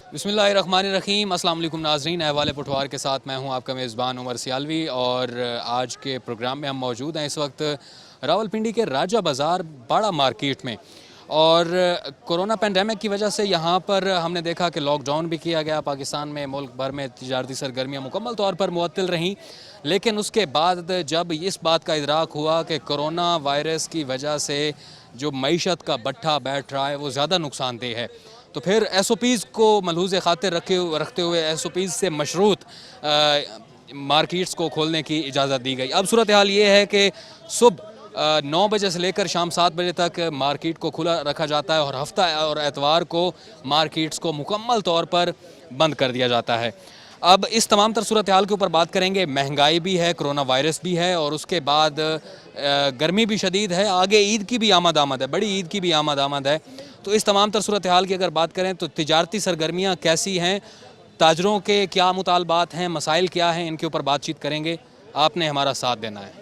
बिस्मिल्लाहिर्रहमानिर्रहीम। अस्सलाम वालेकुम नाज़रीन, अहवाल पटवार के साथ मैं हूं आपका मेज़बान उमर सियालवी और आज के प्रोग्राम में हम मौजूद हैं इस वक्त रावलपिंडी के राजा बाज़ार बाड़ा मार्केट में। और कोरोना पेंडेमिक की वजह से यहाँ पर हमने देखा कि लॉकडाउन भी किया गया पाकिस्तान में, मुल्क भर में तिजारती सरगर्मियाँ मुकम्मल तौर पर मुअत्तल रहीं। लेकिन उसके बाद जब इस बात का इदराक हुआ कि कोरोना वायरस की वजह से जो मईशत का बट्ठा बैठ रहा है वो ज़्यादा नुकसानदेह है, तो फिर SOPs को मलहूज़ ख़ातिर रखते हुए SOPs से मशरूत मार्केट्स को खोलने की इजाज़त दी गई। अब सूरत हाल ये है कि सुबह 9 बजे से लेकर शाम 7 बजे तक मार्केट को खुला रखा जाता है और हफ्ता और एतवार को मार्केट्स को मुकम्मल तौर पर बंद कर दिया जाता है। अब इस तमाम तर सूरत हाल के ऊपर बात करेंगे। महंगाई भी है, कोरोना वायरस भी है और उसके बाद गर्मी भी शदीद है। आगे ईद की भी आमद है, बड़ी ईद की भी आमद है। तो इस तमाम तर सूरत हाल की अगर बात करें तो तिजारती सरगर्मियाँ कैसी हैं, ताजरों के क्या मुतालबात हैं, मसाइल क्या हैं, इनके ऊपर बातचीत करेंगे। आपने हमारा साथ देना है।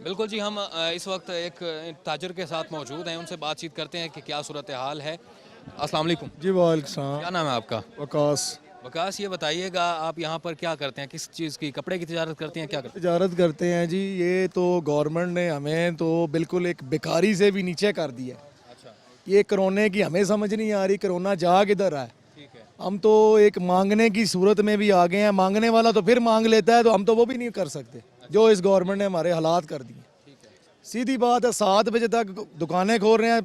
बिल्कुल जी, हम इस वक्त एक ताजर के साथ मौजूद हैं, उनसे बातचीत करते हैं कि क्या सूरत हाल है। अस्सलाम वालेकुम जी वालेकुम सलाम। क्या नाम है आपका? वकास। वकास, ये बताइएगा आप यहाँ पर क्या करते हैं, किस चीज़ की, कपड़े की तिजारत करते हैं, क्या करते हैं? तिजारत करते हैं जी। ये तो गवर्नमेंट ने हमें तो बिल्कुल एक बेकारी से भी नीचे कर दिया है। अच्छा, ये कोरोना की हमें समझ नहीं आ रही, कोरोना जा किधर रहा है। ठीक है। हम तो एक मांगने की सूरत में भी आ गए हैं। मांगने वाला तो फिर मांग लेता है, तो हम तो वो भी नहीं कर सकते जो इस गवर्नमेंट ने हमारे हालात कर दिए। सीधी बात है, 7 बजे तक दुकानें खोल रहे हैं।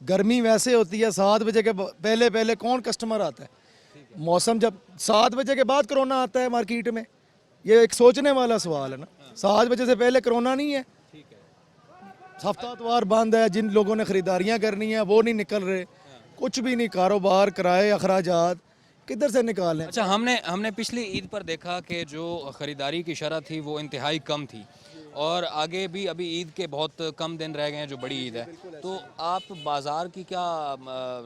गर्मी वैसे होती है, 7 बजे के पहले पहले कौन कस्टमर आता है? मौसम जब 7 बजे के बाद कोरोना आता है मार्केट में, ये एक सोचने वाला सवाल है ना। 7 बजे से पहले कोरोना नहीं है। हफ्ता इतवार बंद है, जिन लोगों ने ख़रीदारियाँ करनी है वो नहीं निकल रहे, कुछ भी नहीं। कारोबार, किराए, अखराजात किधर से निकालें? अच्छा, हमने पिछली ईद पर देखा कि जो ख़रीदारी की शरह थी वो इंतहाई कम थी और आगे भी अभी ईद के बहुत कम दिन रह गए हैं जो बड़ी ईद है। तो आप बाज़ार की क्या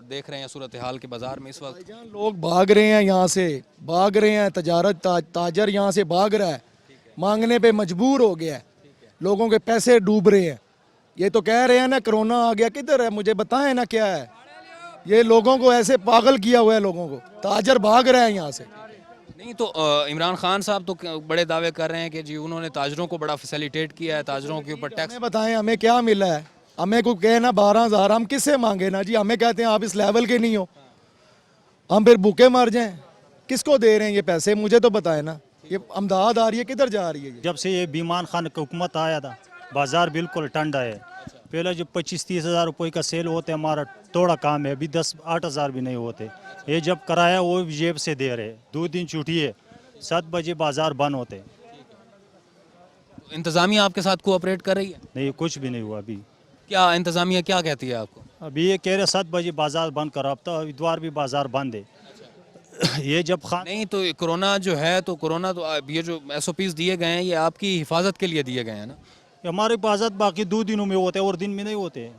देख रहे हैं सूरत हाल के बाज़ार में इस वक्त? भाईजान, लोग भाग रहे हैं यहाँ से, भाग रहे हैं। ताजर यहाँ से भाग रहा है, मांगने पे मजबूर हो गया है। लोगों के पैसे डूब रहे हैं। ये तो कह रहे हैं ना कोरोना आ गया, किधर है मुझे बताएं ना क्या है। ये लोगों को ऐसे पागल किया हुआ है लोगों को। ताजर भाग रहे हैं यहाँ से। नहीं तो इमरान खान साहब तो बड़े दावे कर रहे हैं कि जी उन्होंने ताजरों को बड़ा फैसिलिटेट किया है, ताजरों के ऊपर टैक्स। हमें बताएं हमें क्या मिला है? हमें को कहे ना 12,000, हम किससे मांगे ना जी। हमें कहते हैं आप इस लेवल के नहीं हो, हम फिर भूखे मर जाएं। किसको दे रहे हैं ये पैसे, मुझे तो बताएं ना। ये अमदाद आ रही है, किधर जा रही है ये? जब से ये बीमान खान का हुकूमत आया था, बाजार बिल्कुल ठंडा है। पहले जो 25-30 हज़ार रुपये का सेल होते हमारा थोड़ा काम है, अभी 10-8 हज़ार भी नहीं होते। ये जब कराया वो जेब से दे रहे। 2 दिन छुट्टी है, 7 बजे बाजार बंद होते। इंतज़ामिया आपके साथ कोऑपरेट कर रही है? नहीं, कुछ भी नहीं हुआ अभी। क्या इंतज़ामिया क्या कहती है आपको? अभी ये कह रहे 7 बजे बाजार बंद करो। अब तो इतवार भी बाजार बंद है। ये जब खान नहीं तो कोरोना जो है, तो कोरोना तो ये जो SOPs दिए गए हैं ये आपकी हिफाजत के लिए दिए गए हैं ना? हमारे हिफाजत बाकी 2 दिनों में होते हैं और दिन में नहीं होते।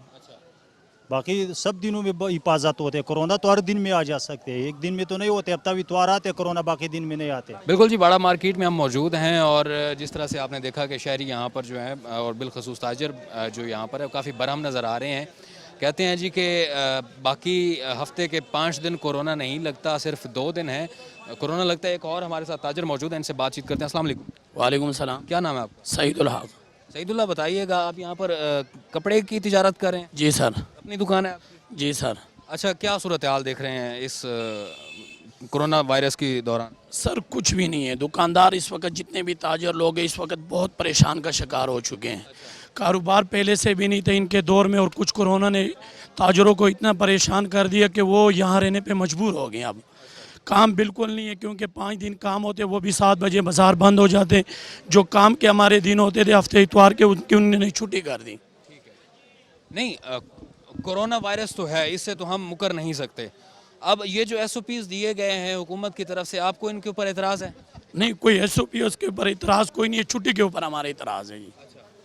बाकी सब दिनों में हिफाजत होते हैं। कोरोना तो हर दिन में आ जा सकते हैं, एक दिन में तो नहीं होते। अब तक इतवार आते कोरोना, बाकी दिन में नहीं आते। बिल्कुल जी, बाड़ा मार्केट में हम मौजूद हैं और जिस तरह से आपने देखा कि शहरी यहाँ पर जो है और बिलखसूस ताजर जो यहाँ पर है काफ़ी बरहम नज़र आ रहे हैं। कहते हैं जी कि बाकी हफ्ते के 5 दिन कोरोना नहीं लगता, सिर्फ 2 दिन है कोरोना लगता है। एक और हमारे साथ ताजर मौजूद हैं, इनसे बातचीत करते हैं। अस्सलाम वालेकुम। वालेकुम सलाम। क्या नाम है आपका? सईदुल हक। सईदुल्लाह, बताइएगा आप यहाँ पर कपड़े की तिजारत कर रहे हैं? जी सर। अपनी दुकान है आपकी? जी सर। अच्छा, क्या सूरत हाल देख रहे हैं इस कोरोना वायरस के दौरान? सर कुछ भी नहीं है। दुकानदार इस वक्त जितने भी ताजर लोग हैं इस वक्त बहुत परेशान का शिकार हो चुके हैं। कारोबार पहले से भी नहीं था इनके दौर में, और कुछ कोरोना ने ताजरों को इतना परेशान कर दिया कि वो यहाँ रहने पे मजबूर हो गए। अब काम बिल्कुल नहीं है, क्योंकि 5 दिन काम होते वो भी 7 बजे बाजार बंद हो जाते। जो काम के हमारे दिन होते थे हफ्ते इतवार के, उनकी उन्होंने छुट्टी कर दी। नहीं, कोरोना वायरस तो है, इससे तो हम मुकर नहीं सकते। अब ये जो SOPs दिए गए हैं हुकूमत की तरफ से, आपको इनके ऊपर एतराज़ है? नहीं, कोई SOP उसके ऊपर इतराज़ कोई नहीं है। छुट्टी के ऊपर हमारा इतराज़ है जी।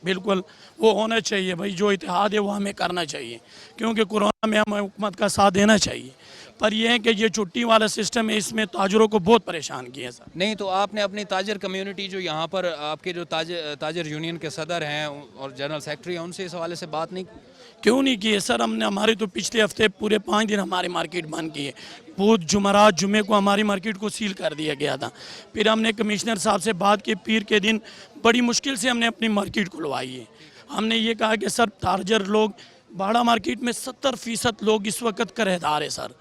बिल्कुल वो होना चाहिए भाई, जो इतिहाद है वो हमें करना चाहिए, क्योंकि कोरोना में हमें हुकूमत का साथ देना चाहिए। पर यह है कि ये छुट्टी वाला सिस्टम है, इसमें ताजरों को बहुत परेशान किया सर। नहीं तो आपने अपनी ताजर कम्युनिटी जो यहाँ पर आपके जो ताजर यूनियन के सदर हैं और जनरल सेक्रेटरी हैं उनसे इस हवाले से बात नहीं की? क्यों नहीं किए सर? हमने हमारे तो पिछले हफ्ते पूरे 5 दिन हमारी मार्केट बंद की है। बुध जुमेरात जुमे को हमारी मार्केट को सील कर दिया गया था। फिर हमने कमिश्नर साहब से बात की, पीर के दिन बड़ी मुश्किल से हमने अपनी मार्केट खुलवाई है। हमने ये कहा कि सर ताजर लोग बाड़ा मार्केट में 70% लोग इस वक्त किराएदार है सर।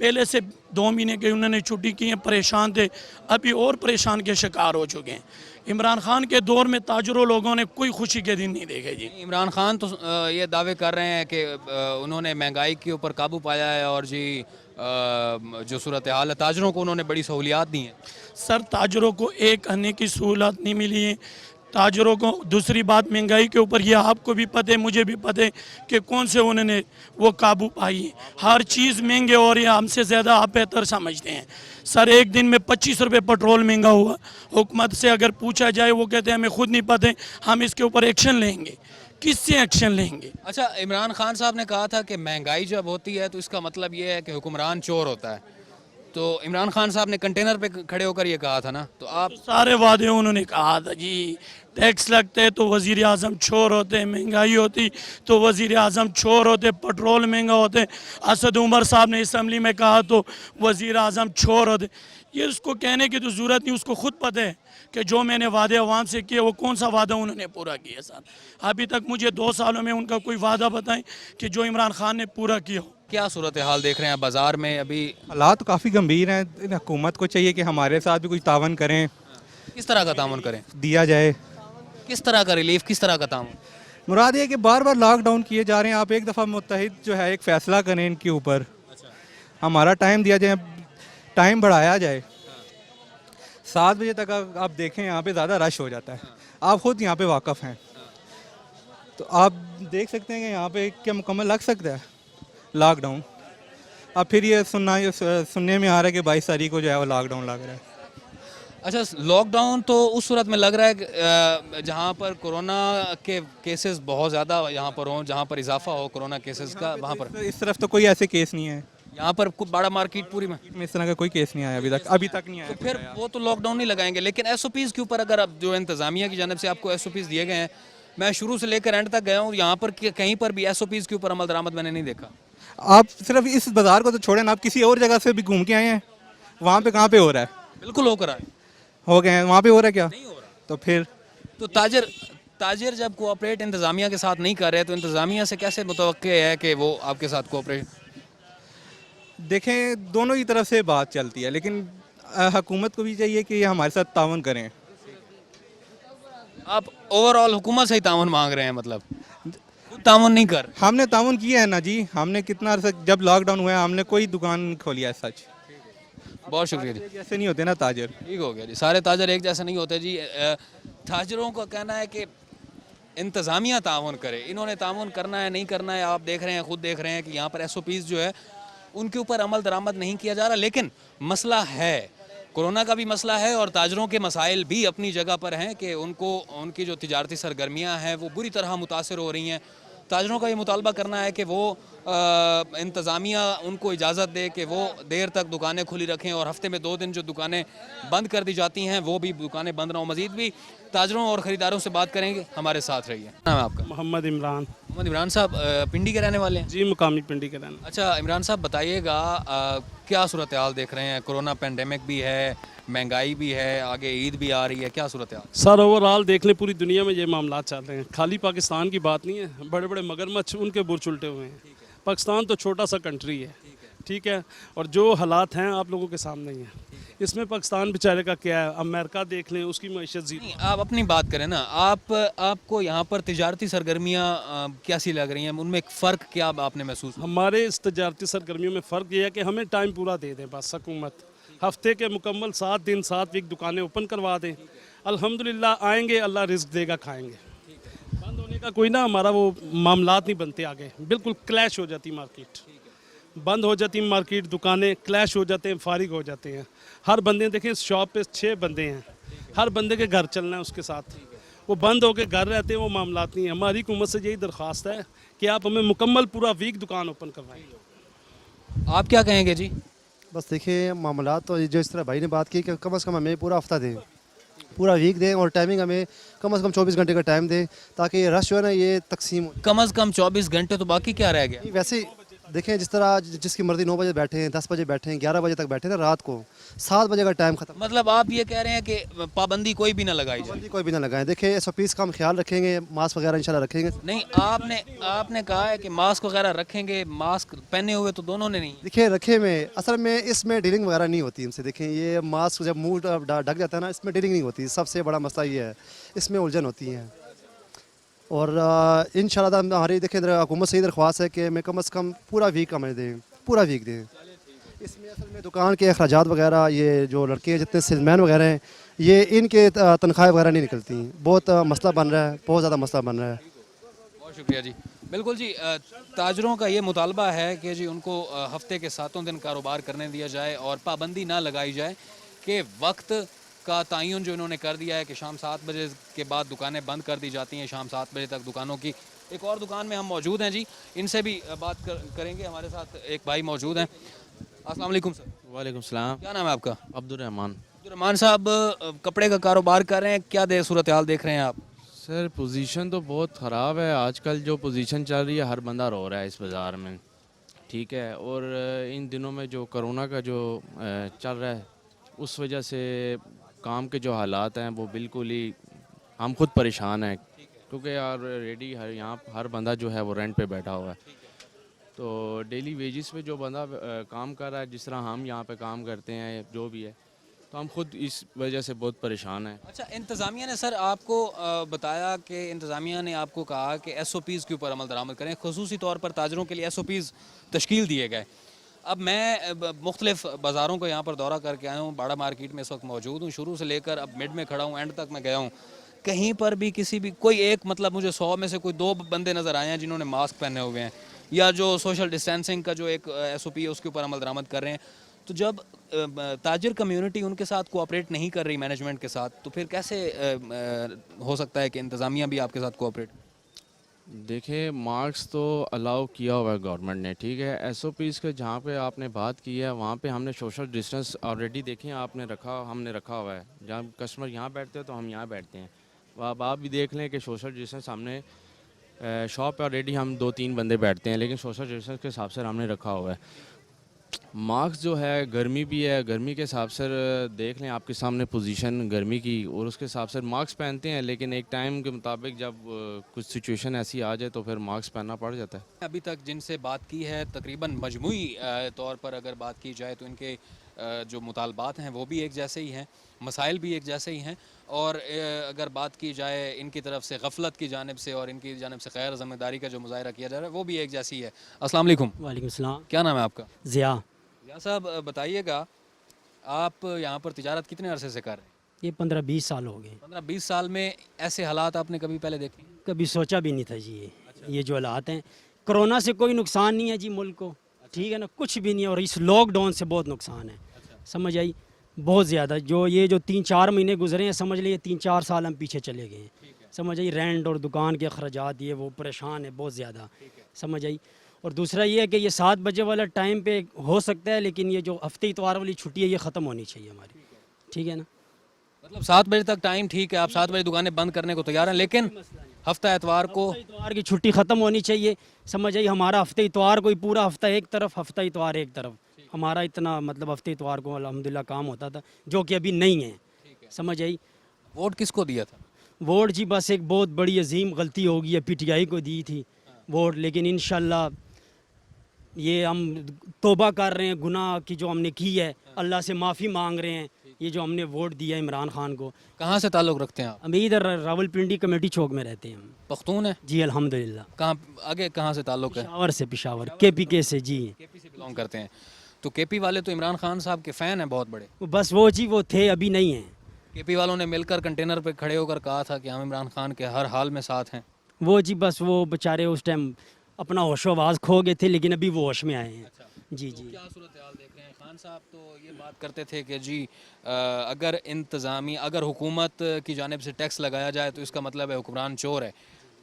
पहले से 2 महीने के उन्होंने छुट्टी की है, परेशान थे, अभी और परेशान के शिकार हो चुके हैं। इमरान खान के दौर में ताजरों लोगों ने कोई खुशी के दिन नहीं देखे जी। इमरान खान तो ये दावे कर रहे हैं कि उन्होंने महंगाई के ऊपर काबू पाया है और जी जो सूरत हाल है ताजरों को उन्होंने बड़ी सहूलियात दी हैं। सर ताजरों को एक आने की सहूलत नहीं मिली है ताजरों को। दूसरी बात महंगाई के ऊपर ये आपको भी पता है, मुझे भी पता है कि कौन से उन्होंने वो काबू पाई है। हर चीज़ महंगे और ये हमसे ज़्यादा आप बेहतर समझते हैं सर। एक दिन में 25 रुपये पेट्रोल महंगा हुआ। हुकूमत से अगर पूछा जाए वो कहते हैं हमें खुद नहीं पता, हम इसके ऊपर एक्शन लेंगे। किससे एक्शन लेंगे? अच्छा, इमरान खान साहब ने कहा था कि महंगाई जब होती है तो इसका मतलब ये है कि हुक्मरान चोर होता है। तो इमरान खान साहब ने कंटेनर पे खड़े होकर ये कहा था ना, तो आप सारे वादे उन्होंने कहा था जी। टैक्स लगते तो वज़ीर आज़म चोर होते, महंगाई होती तो वज़ीर आज़म चोर होते, पेट्रोल महंगा होते। असद उमर साहब ने असम्बली में कहा तो वज़ीर आज़म चोर होते। ये उसको कहने की तो ज़रूरत नहीं, उसको खुद पता है कि जो मैंने वादे अवाम से किए वो कौन सा वादा उन्होंने पूरा किया सर। अभी तक मुझे 2 सालों में उनका कोई वादा बताएं कि जो इमरान खान ने पूरा किया हो। क्या सूरत हाल देख रहे हैं बाज़ार में अभी? हालात तो काफ़ी गंभीर हैं। हुकूमत को चाहिए कि हमारे साथ भी कुछ तावन करें, किस तरह का तामुन करें? दिया जाए। किस तरह का रिलीफ, किस तरह का तामुन? मुराद ये है कि बार बार लॉकडाउन किए जा रहे हैं। आप एक दफ़ा मुत्तहिद जो है एक फ़ैसला करें इनके ऊपर। हमारा टाइम दिया जाए, टाइम बढ़ाया जाए। 7 बजे तक आप देखें यहाँ पे ज़्यादा रश हो जाता है। आप ख़ुद यहाँ पे वाकफ़ हैं तो आप देख सकते हैं कि यहाँ पे क्या मुकम्मल लग सकता है लॉकडाउन। अब फिर ये सुनने में आ रहा है कि 22 तारीख को जो है वो लॉकडाउन लग रहा है। अच्छा, लॉकडाउन तो उस सूरत में लग रहा है कि जहाँ पर कोरोना के केसेस बहुत ज़्यादा यहाँ पर हों, जहाँ पर इजाफा हो कोरोना केसेस का, वहाँ पर। इस तरफ तो कोई ऐसे केस नहीं है। यहाँ पर बाड़ा मार्केट पूरी में इस तरह का कोई केस नहीं आया अभी तक नहीं आया। फिर वो तो लॉकडाउन नहीं लगाएंगे, लेकिन SOPs के ऊपर अगर अब जो इंतज़ामिया की जानब से आपको SOPs दिए गए हैं, मैं शुरू से लेकर एंड तक गया हूँ, यहाँ पर कहीं पर भी SOPs के ऊपर अमल दरामद मैंने नहीं देखा। आप सिर्फ इस बाज़ार को तो छोड़ें ना, आप किसी और जगह से भी घूम के आए हैं, वहाँ पे कहाँ पे हो रहा है? बिल्कुल होकर आए, हो गए हैं, वहाँ पे हो रहा है क्या? नहीं हो रहा। तो फिर तो ताजिर जब कोऑपरेट इंतज़ामिया के साथ नहीं कर रहे तो इंतज़ामिया से कैसे मुतवक्के है कि वो आपके साथ कोऑपरेट? देखें, दोनों की तरफ से बात चलती है, लेकिन हुकूमत को भी चाहिए कि ये हमारे साथ तावन करें। आप ओवरऑल हुकूमत से ही ताउन मांग रहे हैं, मतलब खुद ताउन नहीं कर? हमने तावन किया है ना जी। हमने कितना अर्सा, जब लॉकडाउन हुआ है हमने कोई दुकान खोली है। सच बहुत शुक्रिया जी। जैसे नहीं होते ना ताजर। ठीक हो गया जी, सारे ताजर एक जैसे नहीं होते जी। ताजरों का कहना है कि इंतज़ामिया ताउन करे, इन्होंने ताउन करना है नहीं करना है। आप देख रहे हैं, खुद देख रहे हैं कि यहाँ पर SOPs जो है उनके ऊपर अमल दरामद नहीं किया जा रहा। लेकिन मसला है, कोरोना का भी मसला है और ताजरों के मसाइल भी अपनी जगह पर हैं कि उनको उनकी जो तिजारती सरगर्मियाँ हैं वो बुरी तरह मुतासर हो रही हैं। ताजरों का ये मुतालबा करना है कि वो इंतज़ामिया उनको इजाज़त दे कि वो देर तक दुकानें खुली रखें और हफ्ते में 2 दिन जो दुकानें बंद कर दी जाती हैं वो भी दुकानें बंद ना हो। मज़ीद भी ताजरों और ख़रीदारों से बात करेंगे, हमारे साथ रहिए। नाम है आपका? मोहम्मद इमरान। मोहम्मद इमरान साहब पिंडी के रहने वाले हैं? जी, मुकामी पिंडी के रहने। अच्छा इमरान साहब बताइएगा, क्या सूरत हाल देख रहे हैं? कोरोना पेंडेमिक भी है, महंगाई भी है, आगे ईद भी आ रही है, क्या सूरत हाल? सर ओवरऑल देख लें पूरी दुनिया में ये मामला चल रहे हैं। खाली पाकिस्तान की बात नहीं है, बड़े बड़े मगरमच्छ उनके बुर्ज उल्टे हुए हैं। पाकिस्तान तो छोटा सा कंट्री है, ठीक है, और जो हालात हैं आप लोगों के सामने ही हैं। इसमें पाकिस्तान बेचारे का क्या है? अमेरिका देख लें, उसकी मैशत जीरो। आप अपनी बात करें ना, आपको यहाँ पर तिजारती सरगर्मियाँ कैसी लग रही हैं? उनमें एक फ़र्क क्या आपने महसूस? हमारे इस तजारती सरगर्मियों में फ़र्क ये है कि हमें टाइम पूरा दे दें बस हुकूमत। हफ्ते के मुकम्मल 7 दिन 7 वीक दुकानें ओपन करवा दें। अल्हम्दुलिल्लाह आएंगे, अल्लाह रिस्क देगा, खाएंगे। बंद होने का कोई ना हमारा वो मामलात नहीं बनते आगे, बिल्कुल क्लैश हो जाती मार्केट। बंद हो जाती मार्केट, दुकानें क्लैश हो जाते हैं, फारिग हो जाते हैं। हर बंदे देखें इस शॉप पे 6 बंदे हैं, हर बंदे के घर चलना है उसके साथ। वो बंद होकर घर रहते हैं, वो मामलात नहीं है। हमारी हुकूमत से यही दरख्वास्त है कि आप हमें मुकम्मल पूरा वीक दुकान ओपन करवाएं। आप क्या कहेंगे जी? बस देखिए मामला तो जो इस तरह भाई ने बात की कि कम से कम हमें पूरा हफ्ता दें, पूरा वीक दें और टाइमिंग हमें कम से कम 24 घंटे का टाइम दें ताकि ये रश जो है ना ये तकसीम हो। कम से कम 24 घंटे, तो बाकी क्या रह गया? नहीं, वैसे देखें जिस तरह जिसकी मर्जी 9 बजे बैठे हैं, 10 बजे बैठे हैं, 11 बजे तक बैठे हैं ना, रात को 7 बजे का टाइम खत्म। मतलब आप ये कह रहे हैं कि पाबंदी कोई भी ना लगाई जाए? पाबंदी कोई भी ना लगाएं। देखिए SOPs का हम ख्याल रखेंगे, मास्क वगैरह इंशाल्लाह रखेंगे। नहीं, आपने कहा है कि मास्क वगैरह रखेंगे, मास्क पहने हुए तो दोनों ने नहीं। देखिए रखे में असल में इसमें डीलिंग वगैरह नहीं होती हमसे। देखें ये मास्क जब मुंह ढक जाता है ना, इसमें डीलिंग नहीं होती। सबसे बड़ा मसला ये है, इसमें उलझन होती है। और इंशाल्लाह हमारी देखें हुकूमत से दरख्वास्त है कि मैं कम से कम पूरा वीक हमें दें, पूरा वीक दें। इसमें असल में दुकान के अखराजात वगैरह, ये जो लड़के हैं जितने सेल्समैन वगैरह हैं, ये इनके तनख्वाहें वगैरह नहीं निकलती। बहुत मसला बन रहा है, बहुत ज़्यादा मसला बन रहा है। बहुत शुक्रिया जी। बिल्कुल जी, ताजरों का ये मुतालबा है कि जी उनको हफ्ते के 7 दिन कारोबार करने दिया जाए और पाबंदी ना लगाई जाए कि वक्त का तयन जो इन्होंने कर दिया है कि शाम 7 बजे के बाद दुकानें बंद कर दी जाती हैं, शाम 7 बजे तक दुकानों की। एक और दुकान में हम मौजूद हैं जी, इनसे भी बात करेंगे। हमारे साथ एक भाई मौजूद हैं। अस्सलाम वालेकुम सर। वालेकुम सलाम। क्या नाम है आपका? अब्दुर्रहमान। अब्दुर्रहमान साहब, कपड़े का कारोबार कर रहे हैं, क्या सूरत हाल देख रहे हैं आप? सर पोजीशन तो बहुत ख़राब है। आजकल जो पोजीशन चल रही है, हर बंदा रो रहा है इस बाज़ार में, ठीक है। और इन दिनों में जो कोरोना का जो चल रहा है, उस वजह से काम के जो हालात हैं वो बिल्कुल ही, हम खुद परेशान हैं क्योंकि यार रेडी यहाँ हर बंदा जो है वो रेंट पे बैठा हुआ है। तो डेली वेजिस पे जो बंदा काम कर रहा है, जिस तरह हम यहाँ पे काम करते हैं, जो भी है, तो हम खुद इस वजह से बहुत परेशान हैं। अच्छा, इंतज़ामिया ने सर आपको बताया कि इंतज़ामिया ने आपको कहा कि SOPs के ऊपर अमल दरामद करें, खुसूसी तौर पर ताजरों के लिए SOPs तश्कील दिए गए। अब मैं मुख्तलिफ बाज़ारों को यहाँ पर दौरा करके आया हूँ, बाड़ा मार्केट में इस वक्त मौजूद हूँ, शुरू से लेकर अब मिड में खड़ा हूँ, एंड तक मैं गया हूँ। कहीं पर भी किसी भी कोई एक, मतलब मुझे 100 में से कोई 2 बंदे नज़र आए हैं जिन्होंने मास्क पहने हुए हैं या जो सोशल डिस्टेंसिंग का जो एक SOP है उसके ऊपर अमल दरामद कर रहे हैं। तो जब ताजिर कम्युनिटी उनके साथ कोऑपरेट नहीं कर रही मैनेजमेंट के साथ, तो फिर कैसे हो सकता है कि इंतज़ामिया भी आपके साथ कोऑपरेट? देखिए मार्क्स तो अलाउ किया हुआ है गवर्नमेंट ने, ठीक है। SOPs के जहाँ पे आपने बात की है वहाँ पे हमने सोशल डिस्टेंस ऑलरेडी देखें हमने रखा हुआ है। जब कस्टमर यहाँ बैठते हैं तो हम यहाँ बैठते हैं। अब आप भी देख लें कि सोशल डिस्टेंस हमने शॉप पे ऑलरेडी हम 2-3 बंदे बैठते हैं, लेकिन सोशल डिस्टेंस के हिसाब से हमने रखा हुआ है। मार्क्स जो है, गर्मी भी है, गर्मी के हिसाब से देख लें आपके सामने पोजीशन गर्मी की, और उसके हिसाब से मार्क्स पहनते हैं, लेकिन एक टाइम के मुताबिक जब कुछ सिचुएशन ऐसी आ जाए तो फिर मार्क्स पहनना पड़ जाता है। अभी तक जिनसे बात की है, तकरीबन मजमूई तौर पर अगर बात की जाए तो इनके जो मुतालबात हैं वो भी एक जैसे ही हैं, मसाइल भी एक जैसे ही हैं, और अगर बात की जाए इनकी तरफ से गफलत की जानिब से और इनकी जानिब से गैर ज़िम्मेदारी का जो मुज़ाहरा किया जा रहा है वो भी एक जैसी है। अस्सलाम वालेकुम। वालेकुम सलाम। क्या नाम है आपका? ज़िया। या साहब, बताइएगा आप यहाँ पर तिजारत कितने अरसे से कर रहे हैं? ये 15-20 साल हो गए। 15-20 साल में ऐसे हालात आपने कभी पहले देखे? कभी सोचा भी नहीं था जी। ये जो हालात हैं, कोरोना से कोई नुकसान नहीं है जी मुल्क को, ठीक है ना, कुछ भी नहीं है। और इस लॉकडाउन से बहुत नुकसान है, समझ आई, बहुत ज़्यादा। जो ये जो 3-4 महीने गुजरे हैं, समझ लीजिए 3-4 साल हम पीछे चले गए हैं, समझ आई। रेंट और दुकान के अखराजात, ये वो परेशान है बहुत ज़्यादा, समझ आई। और दूसरा ये है कि ये 7 बजे वाला टाइम पे हो सकता है, लेकिन ये जो हफ्ते इतवार वाली छुट्टी है ये ख़त्म होनी चाहिए हमारी, ठीक है ना। मतलब 7 बजे तक टाइम ठीक है, आप 7 बजे दुकानें बंद करने को तैयार हैं, लेकिन हफ्ता एतवार को इतवार की छुट्टी ख़त्म होनी चाहिए, समझ आई। हमारा हफ्ते इतवार को ही पूरा हफ्ता एक तरफ, हफ्ता इतवार एक तरफ, हमारा इतना मतलब हफ्ते इतवार को अल्हम्दुलिल्लाह काम होता था, जो कि अभी नहीं है, समझ आई। वोट किसको दिया था? वोट जी बस एक बहुत बड़ी अजीम गलती हो गई है, PTI को दी थी वोट, लेकिन इंशाल्लाह ये हम तौबा कर रहे हैं गुनाह की जो हमने की है, अल्लाह से माफ़ी मांग रहे हैं। ये जो हमने वोट दिया इमरान खान को। कहाँ से ताल्लुक़ रखते हैं आप? हम इधर रावलपिंडी कमेटी चौक में रहते हैं हम। पख्तून है जी अल्हम्दुलिल्लाह। कहाँ आगे कहाँ से ताल्लुक़ है? पिशावर से, पिशावर KPK से जी। KP से बिलोंग करते हैं। तो KP वाले तो इमरान खान साहब के फ़ैन हैं बहुत बड़े। बस वो जी वो थे, अभी नहीं हैं। KP वालों ने मिलकर कंटेनर पे खड़े होकर कहा था कि हम इमरान खान के हर हाल में साथ हैं। वो जी बस वो बेचारे उस टाइम अपना होशो आवाज़ खो गए थे, लेकिन अभी वो होश में आए हैं। जी जी। क्या सूरत हाल देख रहे हैं? खान साहब तो ये बात करते थे कि जी अगर इंतज़ामिया, अगर हुकूमत की जानिब से टैक्स लगाया जाए तो इसका मतलब है हुक्मरान चोर है।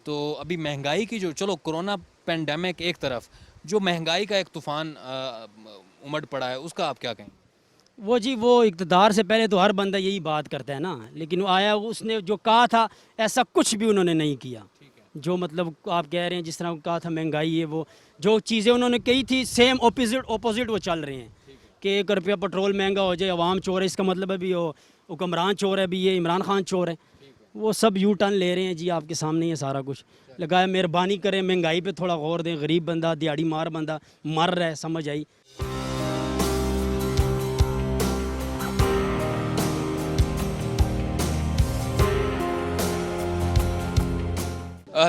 तो अभी महंगाई की जो, चलो कोरोना पेंडेमिक एक तरफ, जो महंगाई का एक तूफान उमड़ पड़ा है उसका आप क्या कहें? वो जी वो इक़्तिदार से पहले तो हर बंदा यही बात करता है ना, लेकिन वो आया उसने जो कहा था ऐसा कुछ भी उन्होंने नहीं किया। जो मतलब आप कह रहे हैं जिस तरह कहा था महंगाई है, वो जो चीज़ें उन्होंने कही थी सेम ऑपोजिट वो चल रहे हैं कि 1 रुपया पेट्रोल महंगा हो जाए, अवाम चोर है, इसका मतलब है भी वो हुक्मरान चोर है, भी ये इमरान खान चोर है। वो सब यू टर्न ले रहे हैं जी, आपके सामने ही है सारा कुछ लगा है। मेहरबानी करें महंगाई पे थोड़ा गौर दें, गरीब बंदा दिहाड़ी मार बंदा मर रहा है, समझ आई।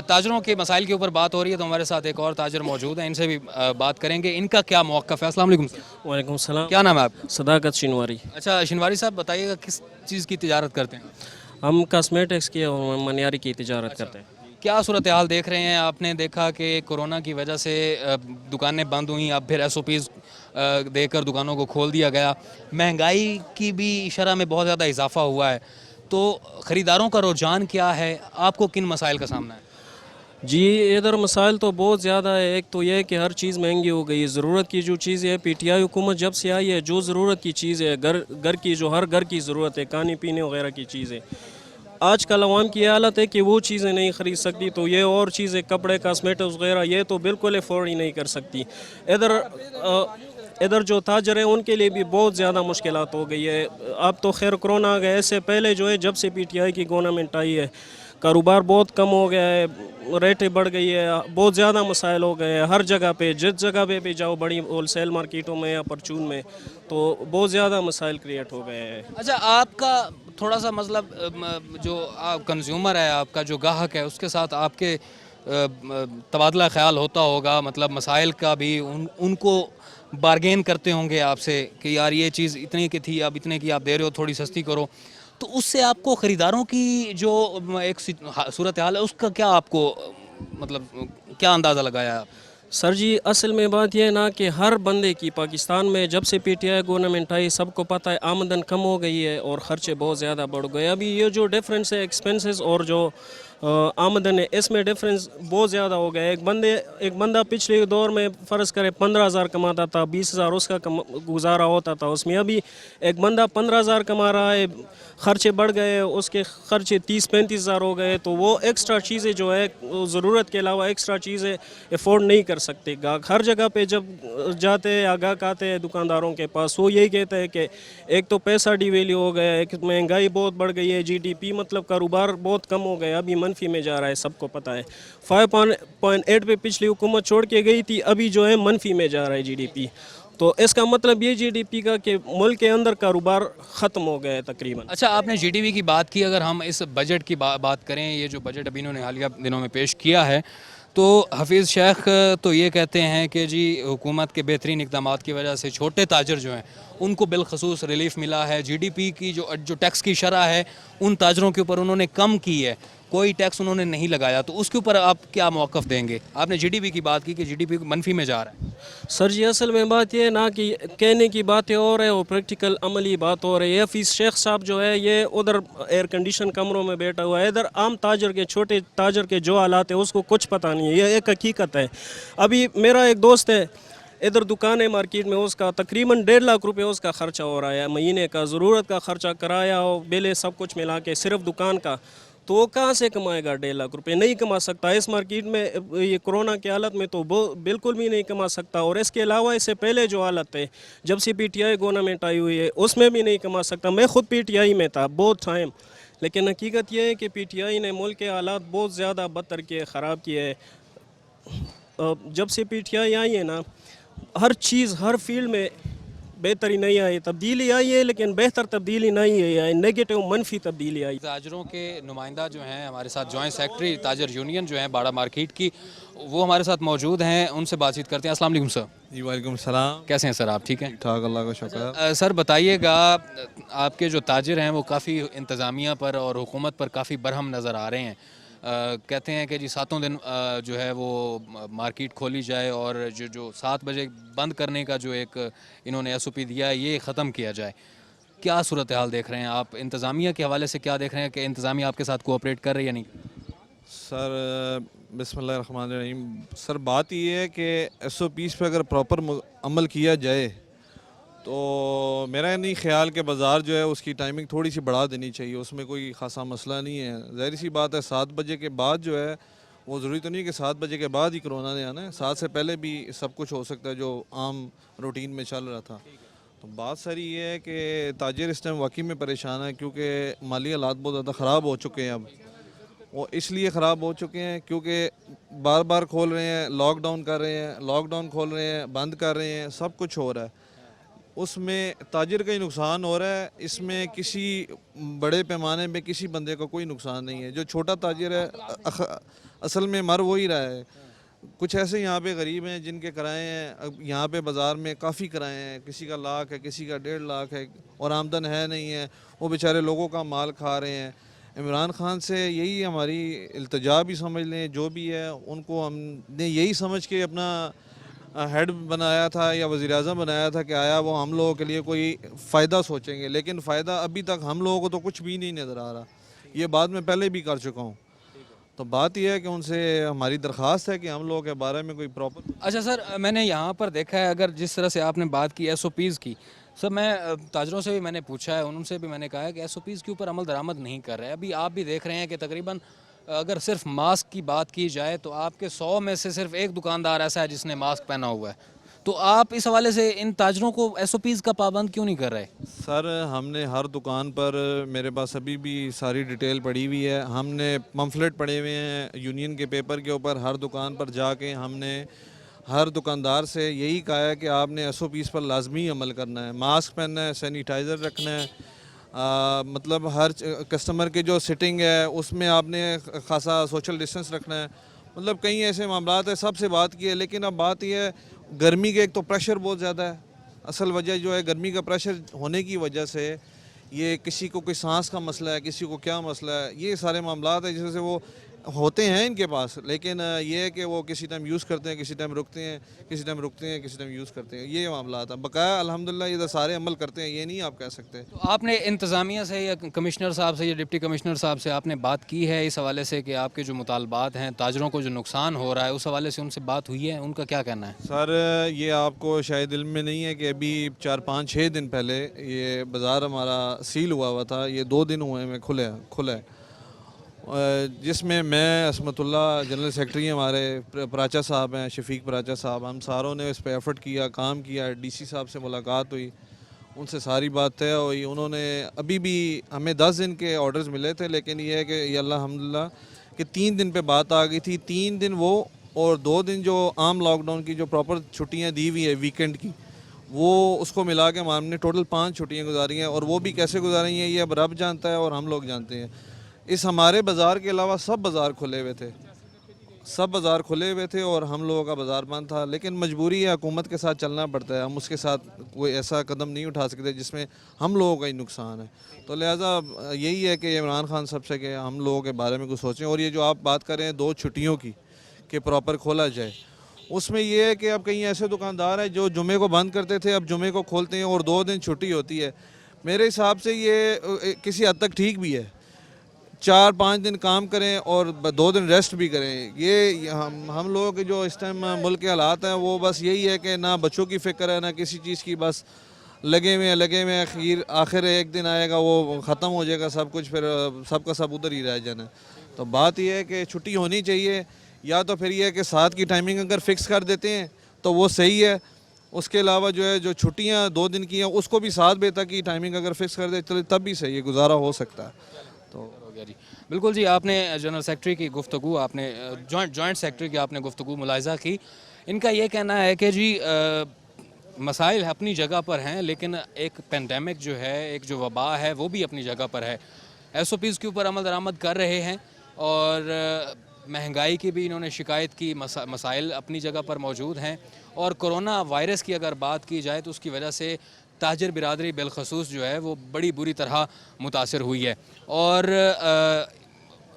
ताजरों के मसाइल के ऊपर बात हो रही है तो हमारे साथ एक और ताजर मौजूद हैं, इनसे भी बात करेंगे इनका क्या मौक़िफ़ है। अस्सलाम वालेकुम सर। वालेकुम सलाम। क्या नाम है आपका? सदाकत शिनवारी। अच्छा शिनवारी साहब बताइएगा किस चीज़ की तिजारत करते हैं? हम कॉस्मेटिक्स की और मनियारी की तिजारत करते हैं। क्या सूरत हाल देख रहे हैं? आपने देखा कि कोरोना की वजह से दुकानें बंद हुई, अब फिर SOPs देकर दुकानों को खोल दिया गया, महंगाई की भी शरह में बहुत ज़्यादा इजाफा हुआ है, तो ख़रीदारों का रुझान क्या है? आपको किन मसाइल का सामना है? जी इधर मसाइल तो बहुत ज़्यादा है। एक तो यह है कि हर चीज़ महंगी हो गई है। ज़रूरत की जो चीज़ है PTI हुकूमत जब से आई है, जो ज़रूरत की चीज़ है घर की, जो हर घर की ज़रूरत है, खाने पीने वगैरह की चीज़ें, आजकल अवाम की हालत है कि वो चीज़ें नहीं ख़रीद सकती, तो ये और चीज़ें कपड़े कॉस्मेटिक्स वगैरह ये तो बिल्कुल अफोर्ड ही नहीं कर सकती। इधर जो ताजर हैं उनके लिए भी बहुत ज़्यादा मुश्किलात हो गई है। अब तो खैर कोरोना आ गया, इससे पहले जो है जब से PTI की गवर्नमेंट आई है कारोबार बहुत कम हो गया है, रेटें बढ़ गई है, बहुत ज़्यादा मसाइल हो गए हैं हर जगह पे। जिस जगह पे भी जाओ बड़ी होलसेल मार्केटों में या परचून में, तो बहुत ज़्यादा मसाइल क्रिएट हो गए हैं। अच्छा आपका थोड़ा सा मतलब जो आप कंज्यूमर है, आपका जो ग्राहक है, उसके साथ आपके तबादला ख्याल होता होगा, मतलब मसाइल का भी उनको बारगेन करते होंगे आपसे कि यार ये चीज़ इतने की थी अब इतने की आप दे रहे हो, थोड़ी सस्ती करो, तो उससे आपको ख़रीदारों की जो एक सूरत हाल है उसका क्या आपको मतलब क्या अंदाज़ा लगाया आप? सर जी असल में बात यह है ना कि हर बंदे की पाकिस्तान में जब से PTI गवर्नमेंट आई सबको पता है आमदन कम हो गई है और ख़र्चे बहुत ज़्यादा बढ़ गए। अभी ये जो डिफरेंस है एक्सपेंसेस और जो आमदन है इसमें डिफरेंस बहुत ज़्यादा हो गया है। एक बंदा पिछले दौर में फ़र्ज़ करे 15,000 कमाता था, 20,000 उसका गुजारा होता था उसमें। अभी एक बंदा 15,000 कमा रहा है, ख़र्चे बढ़ गए, उसके ख़र्चे 30-35,000 हो गए, तो वो एक्स्ट्रा चीज़ें जो है ज़रूरत के अलावा एक्स्ट्रा चीज़ें अफोर्ड नहीं कर सकते। गाहक हर जगह पे जब जाते हैं या गाहक आते हैं दुकानदारों के पास, वो यही कहते हैं कि एक तो पैसा डिवैल्यू हो गया है, एक महंगाई बहुत बढ़ गई है, GDP मतलब कारोबार बहुत कम हो गया, अभी मनफी में जा रहा है, सबको पता है। 5.8 पे पिछली हुकूमत छोड़ के गई थी, अभी जो है मनफी में जा रहा है GDP। तो इसका मतलब ये GDP का कि मुल्क के अंदर कारोबार ख़त्म हो गया है तकरीबन। अच्छा आपने GDP की बात की, अगर हम इस बजट की बात करें, ये जो बजट अभी इन्होंने हालिया दिनों में पेश किया है, तो हफीज़ शेख तो ये कहते हैं कि जी हुकूमत के बेहतरीन इक़दामात की वजह से छोटे ताजर जो हैं उनको बिलखसूस रिलीफ मिला है। GDP की जो टैक्स की शरह है उन ताजरों के ऊपर उन्होंने कम की है, कोई टैक्स उन्होंने नहीं लगाया, तो उसके ऊपर आप क्या मौक़िफ़ देंगे? आपने GDP की बात की कि GDP मनफी में जा रहा है। सर जी असल में बात ये ना कि कहने की बातें और है और प्रैक्टिकल अमली बात हो रही है। हफीज़ शेख साहब जो है ये उधर एयर कंडीशन कमरों में बैठा हुआ है, इधर आम ताजर के छोटे ताजर के जो हालात है उसको कुछ पता नहीं है, ये एक हकीकत है। अभी मेरा एक दोस्त है इधर दुकान है मार्केट में, उसका तकरीबन 1.5 लाख रुपये उसका ख़र्चा हो रहा है महीने का, ज़रूरत का ख़र्चा, किराया और बिले सब कुछ मिला के सिर्फ दुकान का, तो वो कहाँ से कमाएगा 1.5 लाख रुपए? नहीं कमा सकता। इस मार्केट में ये कोरोना की हालत में तो वो बिल्कुल भी नहीं कमा सकता। और इसके अलावा इससे पहले जो हालत है जब से PTI गवर्नमेंट आई हुई है उसमें भी नहीं कमा सकता। मैं ख़ुद PTI में था बहुत टाइम, लेकिन हकीकत यह है कि PTI ने मुल्क के हालात बहुत ज़्यादा बदतर किए, ख़राब किए। जब से PTI आई है ना हर चीज़ हर फील्ड में बेहतरी नहीं आई, तब्दीली आई है, लेकिन बेहतर तब्दीली नहीं है, नेगेटिव मनफी तब्दीली आई। ताजरों के नुमाइंदा जो हैं हमारे साथ, जॉइंट सेक्रेटरी ताजर यूनियन जो हैं बाड़ा मार्केट की, वो हमारे साथ मौजूद हैं, उनसे बातचीत करते हैं। अस्सलाम वालेकुम सर। जी वालेकुम सलाम। कैसे हैं सर आप? ठीक हैं? ठाक, अल्लाह का शुक्र है। सर बताइएगा, आपके जो ताजर हैं वो काफ़ी इंतज़ामिया पर और हुकूमत पर काफ़ी बरहम नज़र आ रहे हैं। कहते हैं कि जी 7 दिन जो है वो मार्केट खोली जाए और जो 7 बजे बंद करने का जो एक इन्होंने SOP दिया है ये ख़त्म किया जाए। क्या सूरत हाल देख रहे हैं आप? इंतज़ामिया के हवाले से क्या देख रहे हैं कि इंतज़ामिया आपके साथ कोऑपरेट कर रही है या नहीं? सर बिस्मिल्लाहिर्रहमानिर्रहीम। सर बात ये है कि SOPs पे अगर प्रॉपर अमल किया जाए तो मेरा नहीं ख्याल कि बाज़ार जो है उसकी टाइमिंग थोड़ी सी बढ़ा देनी चाहिए, उसमें कोई ख़ासा मसला नहीं है। ज़ाहिर सी बात है 7 बजे के बाद जो है वो ज़रूरी तो नहीं कि 7 बजे के बाद ही कोरोना ने आना है, 7 से पहले भी सब कुछ हो सकता है जो आम रूटीन में चल रहा था। तो बात सारी ये है कि ताजिर इस टाइम वाकई में परेशान है क्योंकि माली हालात बहुत ज़्यादा ख़राब हो चुके हैं। अब वो इसलिए ख़राब हो चुके हैं क्योंकि बार बार खोल रहे हैं, लॉकडाउन कर रहे हैं, लॉकडाउन खोल रहे हैं, बंद कर रहे हैं, सब कुछ हो रहा है। उसमें ताजिर का ही नुकसान हो रहा है, इसमें किसी बड़े पैमाने में किसी बंदे का कोई नुकसान नहीं है। जो छोटा ताजिर है असल में मर वो ही रहा है। कुछ ऐसे यहाँ पे गरीब हैं जिनके किराए हैं, अब यहाँ पे बाज़ार में काफ़ी किराए हैं, किसी का लाख है, किसी का 1.5 लाख है और आमदन है नहीं है, वो बेचारे लोगों का माल खा रहे हैं। इमरान खान से यही हमारी इल्तिजा भी समझ लें, जो भी है उनको हमने यही समझ के अपना हेड बनाया था या वज़ीर आज़म बनाया था कि आया वो हम लोगों के लिए कोई फ़ायदा सोचेंगे, लेकिन फ़ायदा अभी तक हम लोगों को तो कुछ भी नहीं नज़र आ रहा। ये बात मैं पहले भी कर चुका हूँ। तो बात यह है कि उनसे हमारी दरख्वास्त है कि हम लोगों के बारे में कोई प्रॉपर। अच्छा सर, मैंने यहाँ पर देखा है, अगर जिस तरह से आपने बात की SOPs की, सर मैं ताजरों से भी मैंने पूछा है, उनसे भी मैंने कहा है कि SOPs के ऊपर अमल दरामद नहीं कर रहे हैं। अभी आप भी देख रहे हैं कि तकरीबन अगर सिर्फ मास्क की बात की जाए तो आपके 100 में से सिर्फ एक दुकानदार ऐसा है जिसने मास्क पहना हुआ है। तो आप इस हवाले से इन ताजरों को SOPs का पाबंद क्यों नहीं कर रहे? सर हमने हर दुकान पर, मेरे पास अभी भी सारी डिटेल पड़ी हुई है, हमने पम्फलेट पड़े हुए हैं यूनियन के पेपर के ऊपर। हर दुकान पर जाके हमने हर दुकानदार से यही कहा है कि आपने SOPs पर लाजमी अमल करना है, मास्क पहनना है, सैनिटाइज़र रखना है, मतलब हर कस्टमर की जो सिटिंग है उसमें आपने खासा सोशल डिस्टेंस रखना है। मतलब कई ऐसे मामला है, सबसे बात की है, लेकिन अब बात यह है गर्मी के एक तो प्रेशर बहुत ज़्यादा है। असल वजह जो है गर्मी का प्रेशर होने की वजह से ये किसी को कोई सांस का मसला है, किसी को क्या मसला है, ये सारे मामला है जिससे वो होते हैं इनके पास, लेकिन ये है कि वो किसी टाइम यूज़ करते हैं, किसी टाइम रुकते हैं, किसी टाइम रुकते हैं, किसी टाइम यूज़ करते हैं, ये मामला था। बकाया अल्हम्दुलिल्लाह ये सारे अमल करते हैं, ये नहीं आप कह सकते। तो आपने इंतज़ामिया से या कमिश्नर साहब से या डिप्टी कमिश्नर साहब से आपने बात की है इस हवाले से कि आपके जो मुतालबात हैं, ताजरों को जो नुकसान हो रहा है, उस हवाले से उनसे बात हुई है? उनका क्या कहना है? सर ये आपको शायद इल्म में नहीं है कि अभी 4-5-6 दिन पहले ये बाज़ार हमारा सील हुआ था। ये 2 दिन हुए में खुला है, जिसमें मैं, असमतुल्ला जनरल सेक्रेटरी हमारे, पराचा साहब हैं, शफीक पराचा साहब, हम सारों ने इस पर एफ़र्ट किया, काम किया। DC साहब से मुलाकात हुई, उनसे सारी बात तय हुई। उन्होंने अभी भी हमें 10 दिन के ऑर्डर्स मिले थे, लेकिन ये है कि ये अल्हम्दुलिल्लाह कि 3 दिन पे बात आ गई थी। 3 दिन वो और 2 दिन जो आम लॉकडाउन की जो प्रॉपर छुट्टियाँ दी हुई है वीकेंड की, वो उसको मिला के हमने टोटल 5 छुट्टियाँ गुजारी हैं। और वो भी कैसे गुजारी हैं ये अब रब जानता है और हम लोग जानते हैं। इस हमारे बाज़ार के अलावा सब बाज़ार खुले हुए थे, सब बाज़ार खुले हुए थे और हम लोगों का बाज़ार बंद था। लेकिन मजबूरी है, हुकूमत के साथ चलना पड़ता है, हम उसके साथ कोई ऐसा कदम नहीं उठा सकते जिसमें हम लोगों का ही नुकसान है। तो लिहाजा यही है कि इमरान खान साहब से कि हम लोगों के बारे में कुछ सोचें। और ये जो आप बात कर रहे हैं 2 छुट्टियों की कि प्रॉपर खोला जाए, उसमें ये है कि अब कहीं ऐसे दुकानदार हैं जो जुमे को बंद करते थे, अब जुमे को खोलते हैं और 2 दिन छुट्टी होती है। मेरे हिसाब से ये किसी हद तक ठीक भी है, 4-5 दिन काम करें और 2 दिन रेस्ट भी करें। ये हम लोगों के जो इस टाइम मुल्क के हालात हैं वो बस यही है कि ना बच्चों की फ़िक्र है, ना किसी चीज़ की, बस लगे हुए हैं। आखिर एक दिन आएगा वो ख़त्म हो जाएगा सब कुछ, फिर सबका सब उधर ही रह जाना। तो बात यह है कि छुट्टी होनी चाहिए, या तो फिर यह है कि 7 की टाइमिंग अगर फ़िक्स कर देते हैं तो वो सही है। उसके अलावा जो है जो छुट्टियाँ 2 दिन की हैं उसको भी 7 बजे तक की टाइमिंग अगर फ़िक्स कर दे चले तब भी सही है, गुजारा हो सकता है। तो जी बिल्कुल जी, आपने जनरल सेक्रेटरी की गुफ्तगू, आपने जॉइंट सेक्रेटरी की आपने गुफ्तगू मुलाहिज़ा की। इनका ये कहना है कि जी मसाइल अपनी जगह पर हैं, लेकिन एक पेंडेमिक जो है, एक जो वबा है, वो भी अपनी जगह पर है। SOPs के ऊपर अमल दरामद कर रहे हैं और महंगाई की भी इन्होंने शिकायत की, मसाइल अपनी जगह पर मौजूद हैं। और कोरोना वायरस की अगर बात की जाए तो उसकी वजह से ताजिर बिरादरी बिलखसूस जो है वो बड़ी बुरी तरह मुतासर हुई है। और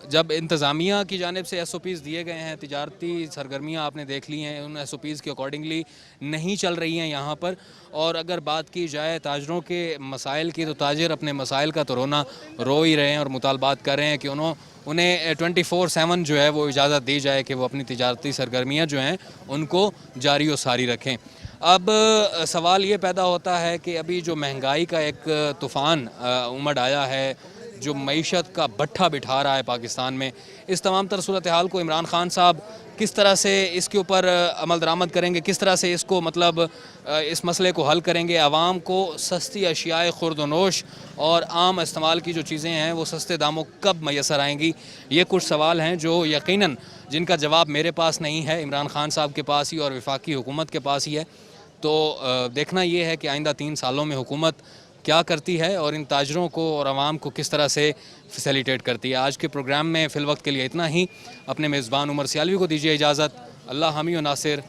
जब इंतज़ामिया की जानिब से SOPs दिए गए हैं, तिजारती सरगर्मियाँ आपने देख ली हैं, उन SOPs के अकॉर्डिंगली नहीं चल रही हैं यहाँ पर। और अगर बात की जाए ताजरों के मसाइल की, तो ताजिर अपने मसाइल का तो रो ही रहे हैं और मुतालबात कर रहे हैं कि उन्हें 24/7 जो है वो इजाज़त दी जाए कि वो अपनी तिजारती सरगर्मियाँ जो हैं उनको जारी व सारी रखें। अब सवाल ये पैदा होता है कि अभी जो महंगाई का एक तूफ़ान उमड़ आया है, जो मईशत का भट्ठा बिठा रहा है पाकिस्तान में, इस तमाम तर सूरत हाल को इमरान खान साहब किस तरह से इसके ऊपर अमल दरामद करेंगे, किस तरह से इसको मतलब इस मसले को हल करेंगे, आवाम को सस्ती अशियाए खुर्दनोश और आम इस्तेमाल की जो चीज़ें हैं वो सस्ते दामों कब मैसर आएंगी, ये कुछ सवाल हैं जो यकीनन जिनका जवाब मेरे पास नहीं है, इमरान खान साहब के पास ही और वफाकी हुकूमत के पास ही है। तो देखना ये है कि आइंदा 3 सालों में हुकूमत क्या करती है और इन ताजरों को और आवाम को किस तरह से फैसिलिटेट करती है। आज के प्रोग्राम में फ़िल वक्त के लिए इतना ही। अपने मेज़बान उमर सियालवी को दीजिए इजाज़त। अल्लाह हामी व नासिर।